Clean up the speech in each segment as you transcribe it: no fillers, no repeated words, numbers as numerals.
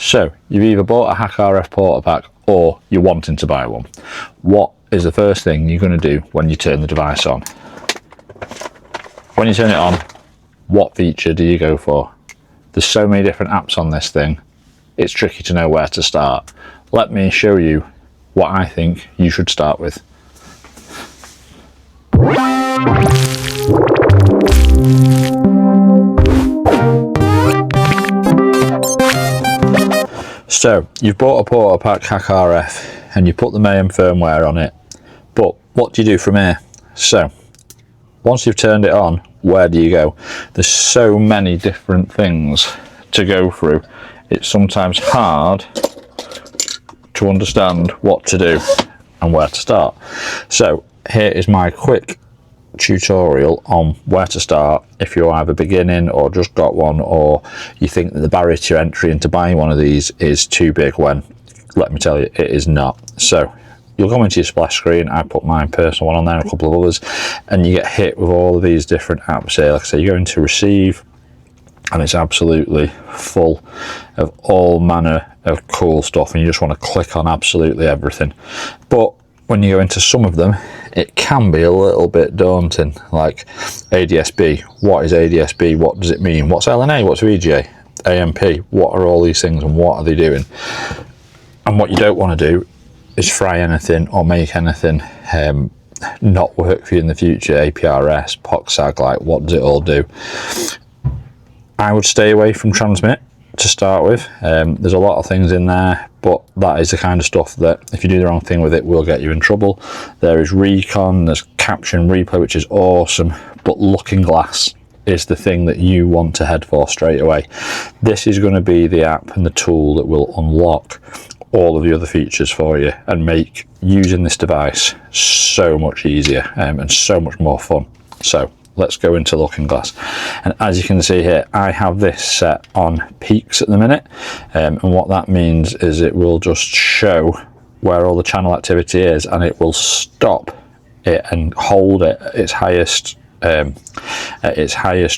So you've either bought a HackRF PortaPack or you're wanting to buy one. What is the first thing you're going to do when you turn the device on? When you turn it on, what feature do you go for? There's so many different apps on this thing, it's tricky to know where to start. Let me show you what I think you should start with. So you've bought a PortaPack HackRF and you put the main firmware on it, but what do you do from here? So once you've turned it on, where do you go? There's so many different things to go through. It's sometimes hard to understand what to do and where to start. So here is my quick tutorial on where to start if you're either beginning or just got one, or you think that the barrier to entry into buying one of these is too big, when let me tell you it is not. So you'll go into your splash screen. I put my personal one on there and a couple of others, and you get hit with all of these different apps here. Like I say, you go into receive and it's absolutely full of all manner of cool stuff, and you just want to click on absolutely everything. But when you go into some of them, it can be a little bit daunting, like ADSB. What is ADSB? What does it mean? What's LNA? What's VGA? AMP? What are all these things and what are they doing? And what you don't want to do is fry anything or make anything not work for you in the future. APRS, POCSAG, like what does it all do? I would stay away from transmit to start with. There's a lot of things in there, but that is the kind of stuff that if you do the wrong thing with it will get you in trouble. There is recon, there's capture and replay, which is awesome, but looking glass is the thing that you want to head for straight away. This is going to be the app and the tool that will unlock all of the other features for you and make using this device so much easier and so much more fun. So let's go into looking glass. And as you can see here, I have this set on peaks at the minute, and what that means is it will just show where all the channel activity is, and it will stop it and hold it at its highest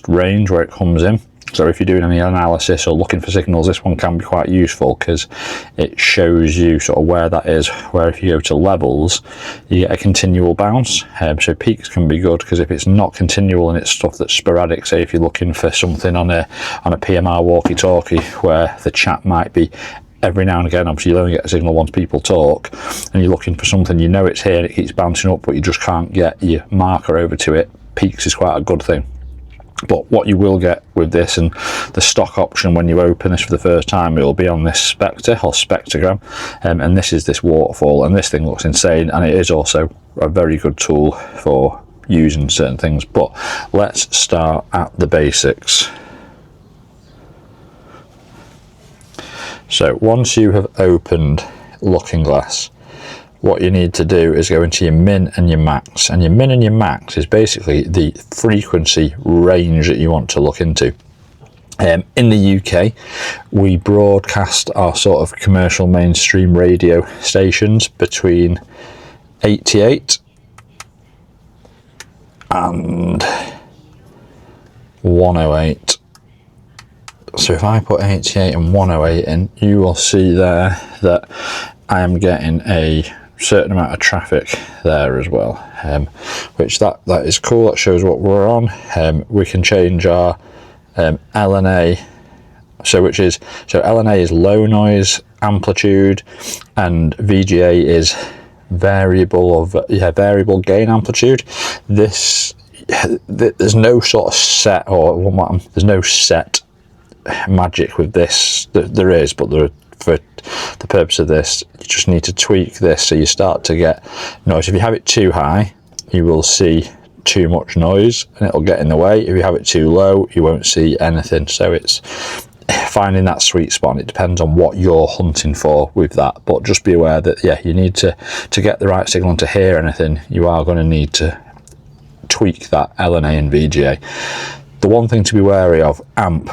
range where it comes in. So if you're doing any analysis or looking for signals, this one can be quite useful because it shows you sort of where that is, where if you go to levels, you get a continual bounce. So peaks can be good because if it's not continual and it's stuff that's sporadic, say if you're looking for something on a PMR walkie-talkie where the chat might be every now and again, obviously you'll only get a signal once people talk, and you're looking for something, you know it's here and it keeps bouncing up, but you just can't get your marker over to it, peaks is quite a good thing. But what you will get with this, and the stock option when you open this for the first time, it will be on this spectre or spectrogram, and this is this waterfall, and this thing looks insane, and it is also a very good tool for using certain things. But let's start at the basics. So once you have opened Looking Glass, what you need to do is go into your min and your max, and your min and your max is basically the frequency range that you want to look into. In the UK, we broadcast our sort of commercial mainstream radio stations between 88 and 108. So if I put 88 and 108 in, you will see there that I am getting a certain amount of traffic there as well, which that is cool. That shows what we're on. We can change our LNA, so LNA is low noise amplitude, and VGA is variable gain amplitude. There's no sort of set, or there's no set magic with this. There is, but for the purpose of this, you just need to tweak this so you start to get noise. If you have it too high, you will see too much noise and it'll get in the way. If you have it too low, you won't see anything. So it's finding that sweet spot, and it depends on what you're hunting for with that. But just be aware that you need to get the right signal and to hear anything, you are going to need to tweak that LNA and VGA. The one thing to be wary of, amp.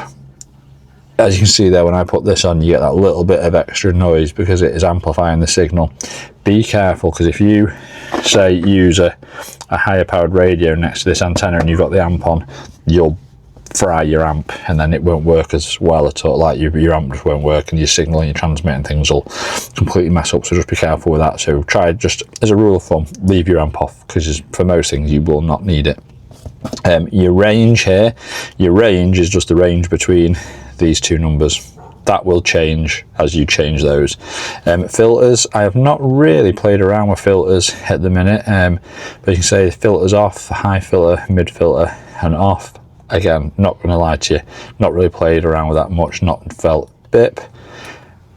As you can see there, when I put this on, you get that little bit of extra noise because it is amplifying the signal. Be careful, because if you say use a higher powered radio next to this antenna and you've got the amp on, you'll fry your amp, and then it won't work as well at all. Like your amp just won't work, and your signal and your transmit and things will completely mess up. So just be careful with that. So try, just as a rule of thumb, leave your amp off, because for most things you will not need it. Your range here, your range is just the range between these two numbers. That will change as you change those. Filters, I have not really played around with filters at the minute, but you can say filters off, high filter, mid filter, and off. Again, not going to lie to you, not really played around with that much, not felt BIP.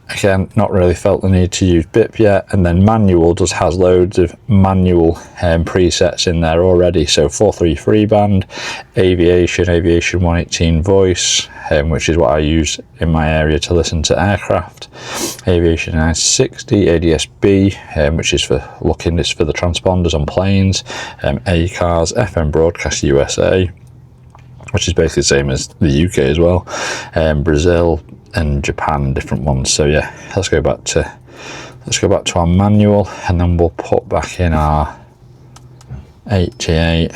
Again, not really felt the need to use BIP yet. And then manual just has loads of manual presets in there already. So 433 band, aviation 118 voice, which is what I use in my area to listen to aircraft. Aviation 960, ADS-B, which is for looking, it's for the transponders on planes. ACARS, FM Broadcast USA, which is basically the same as the UK as well. Brazil and Japan, different ones. So yeah, let's go back to our manual, and then we'll put back in our 88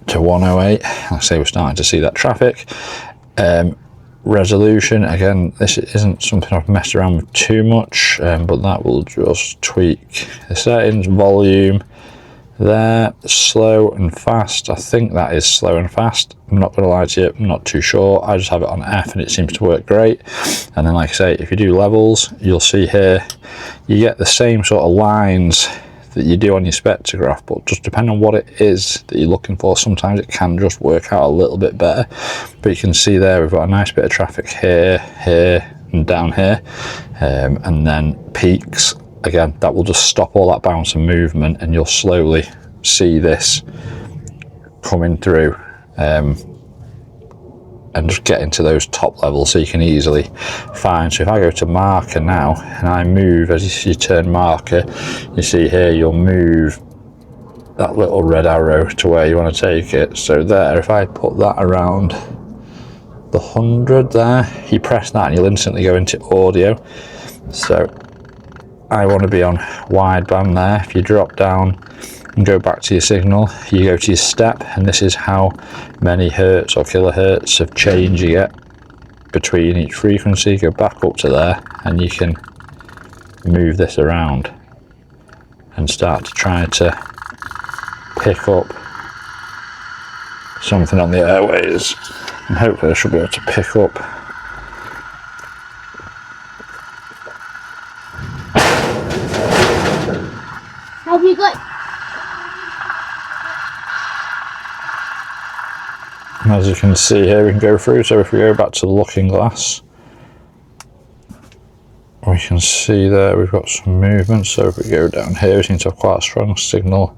to 108. Like I say, we're starting to see that traffic. Resolution, again, this isn't something I've messed around with too much, but that will just tweak the settings. Volume there, slow and fast. I think that is slow and fast. I'm not going to lie to you, I'm not too sure. I just have it on F and it seems to work great. And then, like I say, if you do levels, you'll see here you get the same sort of lines that you do on your spectrograph, but just depending on what it is that you're looking for, sometimes it can just work out a little bit better. But you can see there we've got a nice bit of traffic here, here and down here, and then peaks. Again, that will just stop all that bounce and movement, and you'll slowly see this coming through, and just get into those top levels so you can easily find. So if I go to marker now and I move, as you turn marker, you see here you'll move that little red arrow to where you want to take it. So there, if I put that around the 100 there, you press that and you'll instantly go into audio. So I want to be on wideband there. If you drop down and go back to your signal, you go to your step, and this is how many hertz or kilohertz of change you get between each frequency. Go back up to there and you can move this around and start to try to pick up something on the airways, and hopefully I should be able to pick up Have you got? As you can see here, we can go through. So if we go back to the looking glass, we can see there we've got some movement. So if we go down here, we seem to have quite a strong signal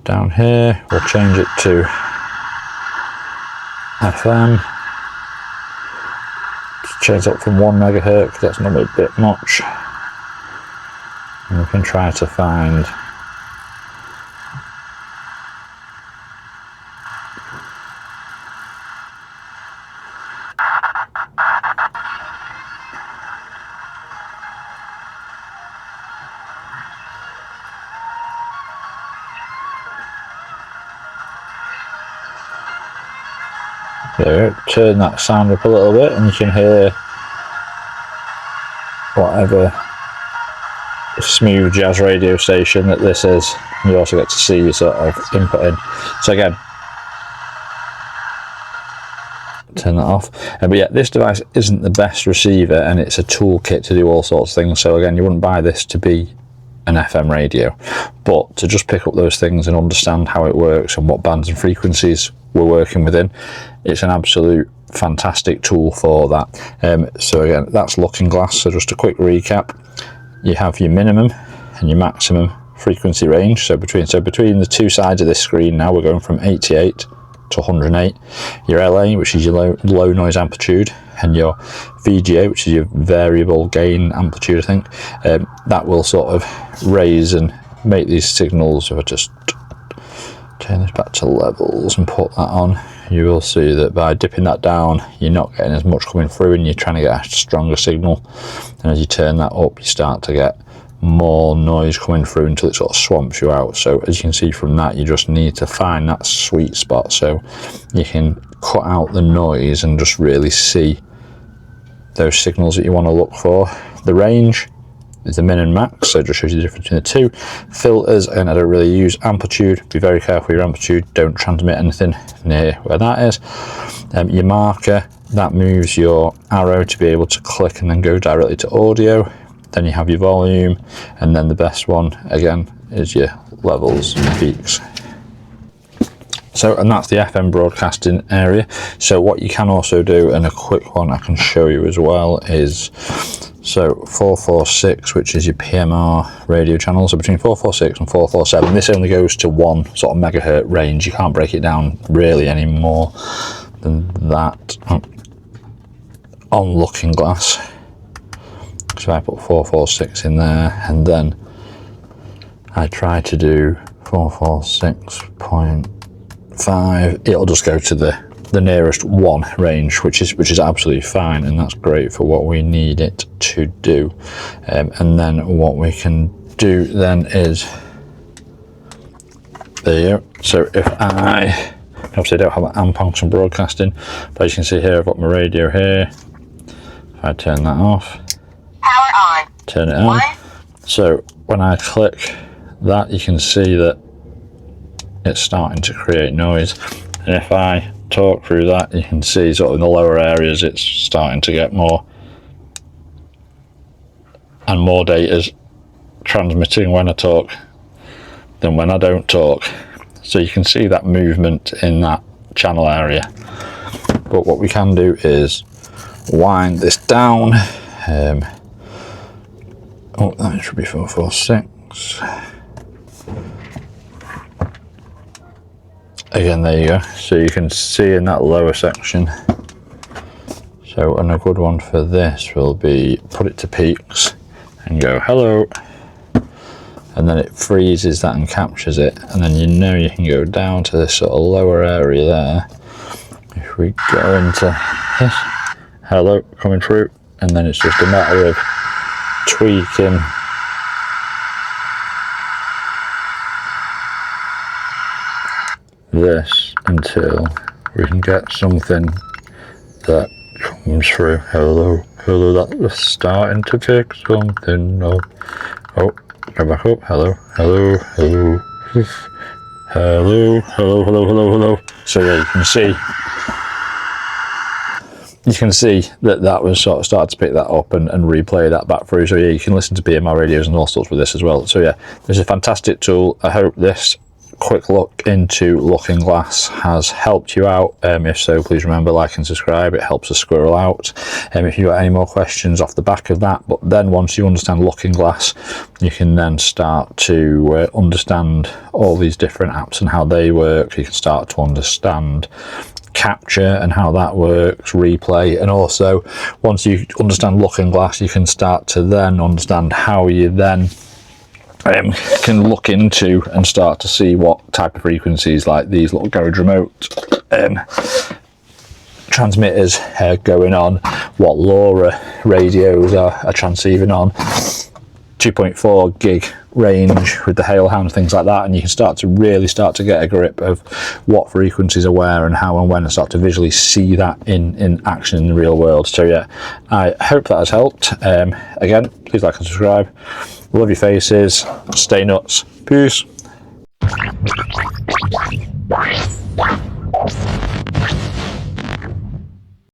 down here. We'll change it to FM. Just change that from 1 megahertz, because that's normally a bit much. And we can try to find there, turn that sound up a little bit and you can hear whatever smooth jazz radio station that this is. You also get to see your sort of input in. So again, turn that off. But yeah, this device isn't the best receiver, and it's a toolkit to do all sorts of things. So again, you wouldn't buy this to be an FM radio, but to just pick up those things and understand how it works and what bands and frequencies we're working within, it's an absolute fantastic tool for that. So again, that's looking glass. So just a quick recap: you have your minimum and your maximum frequency range. So between the two sides of this screen now, we're going from 88 to 108. Your LA, which is your low noise amplitude, and your VGA, which is your variable gain amplitude, I think. That will sort of raise and make these signals. If I just turn this back to levels and put that on, you will see that by dipping that down, you're not getting as much coming through, and you're trying to get a stronger signal. And as you turn that up, you start to get more noise coming through until it sort of swamps you out. So as you can see from that, you just need to find that sweet spot so you can cut out the noise and just really see those signals that you want to look for. The range is the min and max, so it just shows you the difference between the two. Filters, and I don't really use amplitude. Be very careful with your amplitude, don't transmit anything near where that is. Your marker, that moves your arrow to be able to click and then go directly to audio. Then you have your volume, and then the best one again is your levels and peaks. So, and that's the FM broadcasting area. So what you can also do, and a quick one I can show you as well, is so 446, which is your PMR radio channel. So between 446 and 447, this only goes to 1 sort of megahertz range. You can't break it down really any more than that on Looking Glass. So I put 446 in there, and then I try to do 446.5. It'll just go to the nearest 1 range, which is absolutely fine, and that's great for what we need it to do. And then what we can do then is, there you go. So if I obviously don't have an amp function broadcasting, but as you can see here, I've got my radio here. If I turn that off, power on, turn it on. So when I click that, you can see that it's starting to create noise. And if I talk through that, you can see sort of in the lower areas it's starting to get more, and more data's transmitting when I talk than when I don't talk. So you can see that movement in that channel area. But what we can do is wind this down. Oh, that should be 446. Again, there you go. So you can see in that lower section. So, and a good one for this will be put it to peaks and go hello, and then it freezes that and captures it, and then you can go down to this sort of lower area there. If we go into this, hello coming through, and then it's just a matter of tweaking this until we can get something that comes through. Hello, that's starting to pick something up. Oh, go back up. Hello. So yeah, you can see that was sort of started to pick that up and replay that back through. So yeah, you can listen to PMR radios and all sorts with this as well. So yeah, this is a fantastic tool. I hope this quick look into Looking Glass has helped you out. If so, please remember, like and subscribe. It helps us squirrel out. If you've got any more questions off the back of that, but then once you understand Looking Glass, you can then start to understand all these different apps and how they work. You can start to understand capture and how that works, replay, and also once you understand Looking Glass, you can start to then understand how you then can look into and start to see what type of frequencies, like these little garage remote transmitters going on, what LoRa radios are transceiving on, 2.4 gig range with the Hailhound, things like that, and you can start to really get a grip of what frequencies are where and how and when, and start to visually see that in action in the real world. So yeah, I hope that has helped. Again, please like and subscribe. Love your faces. Stay nuts. Peace.